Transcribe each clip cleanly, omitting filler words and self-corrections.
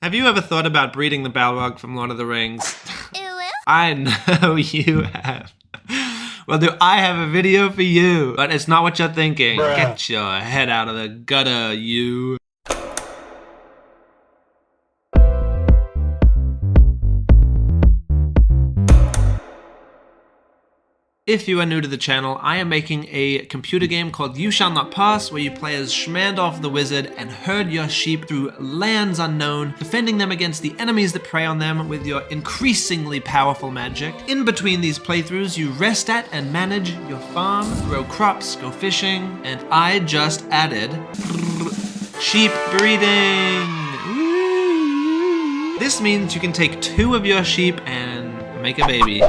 Have you ever thought about breeding the Balrog from Lord of the Rings? Ewe? I know you have. Well, do I have a video for you? But it's not what you're thinking. Bruh. Get your head out of the gutter, you. If you are new to the channel, I am making a computer game called Ewe Shall Not Pass, where you play as Shmandalf the wizard and herd your sheep through lands unknown, defending them against the enemies that prey on them with your increasingly powerful magic. In between these playthroughs, you rest at and manage your farm, grow crops, go fishing, and I just added sheep breeding. Woo! This means you can take 2 of your sheep and make a baby.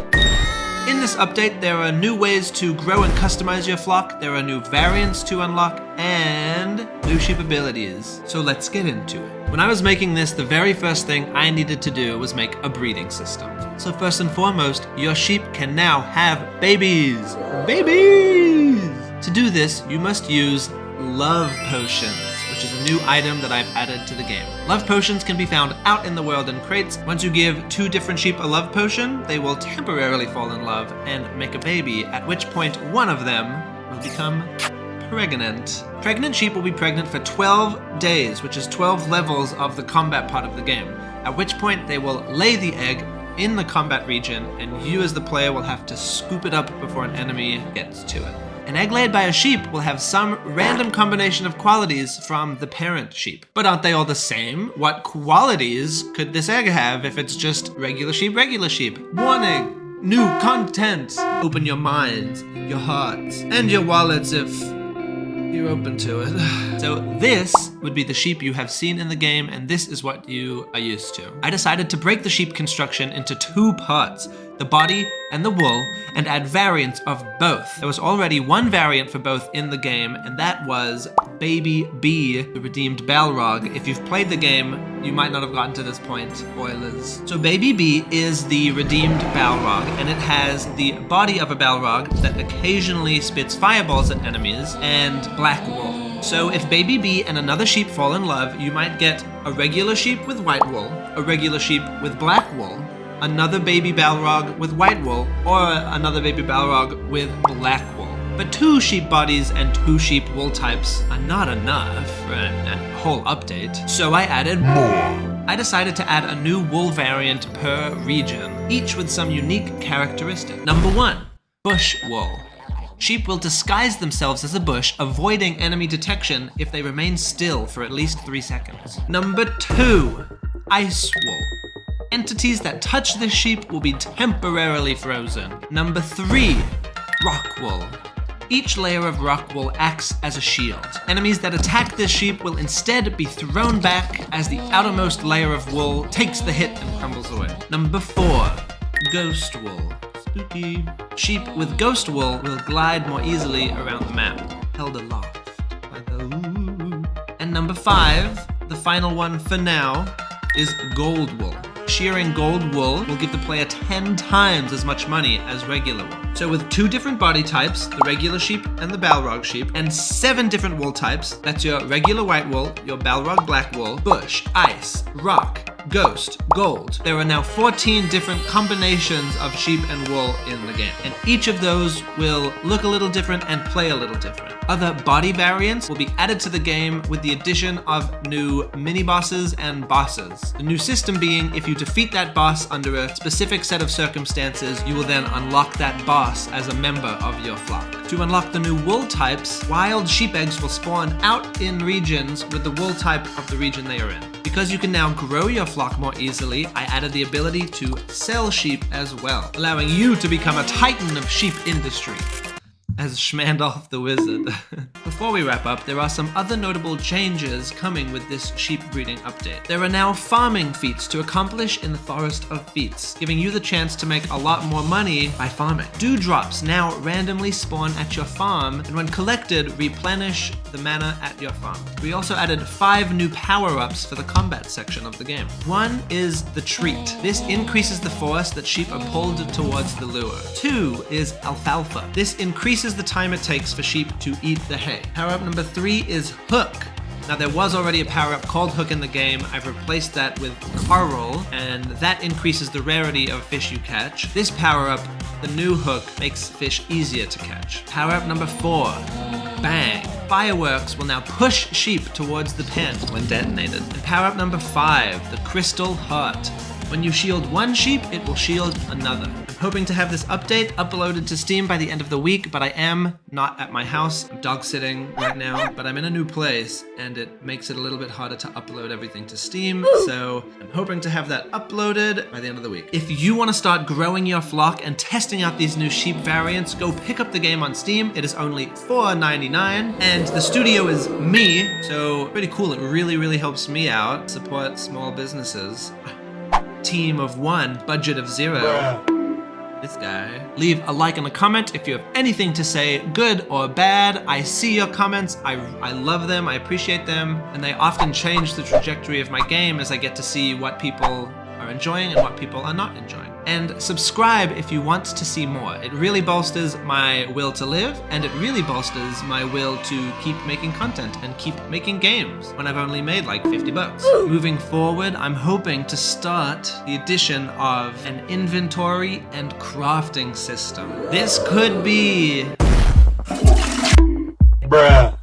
In this update, there are new ways to grow and customize your flock, there are new variants to unlock, and new sheep abilities. So let's get into it. When I was making this, the very first thing I needed to do was make a breeding system. So first and foremost, your sheep can now have babies. Babies! To do this, you must use love potions, which is a new item that I've added to the game. Love potions can be found out in the world in crates. Once you give 2 different sheep a love potion, they will temporarily fall in love and make a baby, at which point one of them will become pregnant. Pregnant sheep will be pregnant for 12 days, which is 12 levels of the combat part of the game, at which point they will lay the egg in the combat region, and you as the player will have to scoop it up before an enemy gets to it. An egg laid by a sheep will have some random combination of qualities from the parent sheep. But aren't they all the same? What qualities could this egg have if it's just regular sheep, regular sheep? Warning! New content! Open your minds, your hearts, and your wallets if you're open to it. So this would be the sheep you have seen in the game, and this is what you are used to. I decided to break the sheep construction into 2 parts, the body and the wool, and add variants of both. There was already 1 variant for both in the game, and that was Baby B, the redeemed Balrog. If you've played the game, you might not have gotten to this point. Spoilers. So Baby B is the redeemed Balrog, and it has the body of a Balrog that occasionally spits fireballs at enemies, and black wool. So if Baby B and another sheep fall in love, you might get a regular sheep with white wool, a regular sheep with black wool, another baby Balrog with white wool, or another baby Balrog with black wool. But 2 sheep bodies and 2 sheep wool types are not enough for a whole update, so I added more. I decided to add a new wool variant per region, each with some unique characteristic. Number 1, bush wool. Sheep will disguise themselves as a bush, avoiding enemy detection if they remain still for at least 3 seconds. Number 2, ice wool. Entities that touch this sheep will be temporarily frozen. Number 3, rock wool. Each layer of rock wool acts as a shield. Enemies that attack this sheep will instead be thrown back as the outermost layer of wool takes the hit and crumbles away. Number 4, ghost wool. Spooky. Sheep with ghost wool will glide more easily around the map, held aloft by the ooh. And number 5, the final one for now, is gold wool. Shearing gold wool will give the player 10 times as much money as regular wool. So with 2 different body types, the regular sheep and the Balrog sheep, and 7 different wool types, that's your regular white wool, your Balrog black wool, bush, ice, rock, ghost, gold. There are now 14 different combinations of sheep and wool in the game, and each of those will look a little different and play a little different. Other body variants will be added to the game with the addition of new mini-bosses and bosses. The new system being, if you defeat that boss under a specific set of circumstances, you will then unlock that boss as a member of your flock. To unlock the new wool types, wild sheep eggs will spawn out in regions with the wool type of the region they are in. Because you can now grow your flock more easily, I added the ability to sell sheep as well, allowing you to become a titan of sheep industry. As Shmandalf the wizard. Before we wrap up, there are some other notable changes coming with this sheep breeding update. There are now farming feats to accomplish in the Forest of Feats, giving you the chance to make a lot more money by farming. Dewdrops now randomly spawn at your farm, and when collected, replenish the mana at your farm. We also added 5 new power-ups for the combat section of the game. 1 is the treat. This increases the force that sheep are pulled towards the lure. 2 is alfalfa. This increases the time it takes for sheep to eat the hay. Power-up number 3 is hook. Now there was already a power-up called Hook in the game. I've replaced that with Coral, and that increases the rarity of fish you catch. This power-up, the new hook, makes fish easier to catch. Power-up number 4, Bang. Fireworks will now push sheep towards the pen when detonated. And power-up number 5, the Crystal Heart. When you shield one sheep, it will shield another. I'm hoping to have this update uploaded to Steam by the end of the week, but I am not at my house. I'm dog sitting right now, but I'm in a new place, and it makes it a little bit harder to upload everything to Steam, so I'm hoping to have that uploaded by the end of the week. If you want to start growing your flock and testing out these new sheep variants, go pick up the game on Steam. It is only $4.99, and the studio is me, so pretty cool. It really, really helps me out, support small businesses. Team of 1, budget of 0. This guy. Leave a like and a comment if you have anything to say, good or bad. I see your comments. I love them. I appreciate them. And they often change the trajectory of my game as I get to see what people are enjoying and what people are not enjoying. And subscribe if you want to see more. It really bolsters my will to live, and it really bolsters my will to keep making content and keep making games when I've only made like 50 bucks. Moving forward, I'm hoping to start the addition of an inventory and crafting system. This could be... Bruh.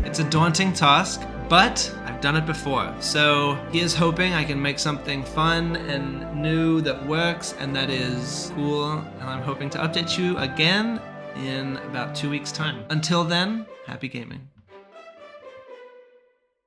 It's a daunting task, but I've done it before. So here's hoping I can make something fun and new that works and that is cool. And I'm hoping to update you again in about 2 weeks' time. Until then, happy gaming.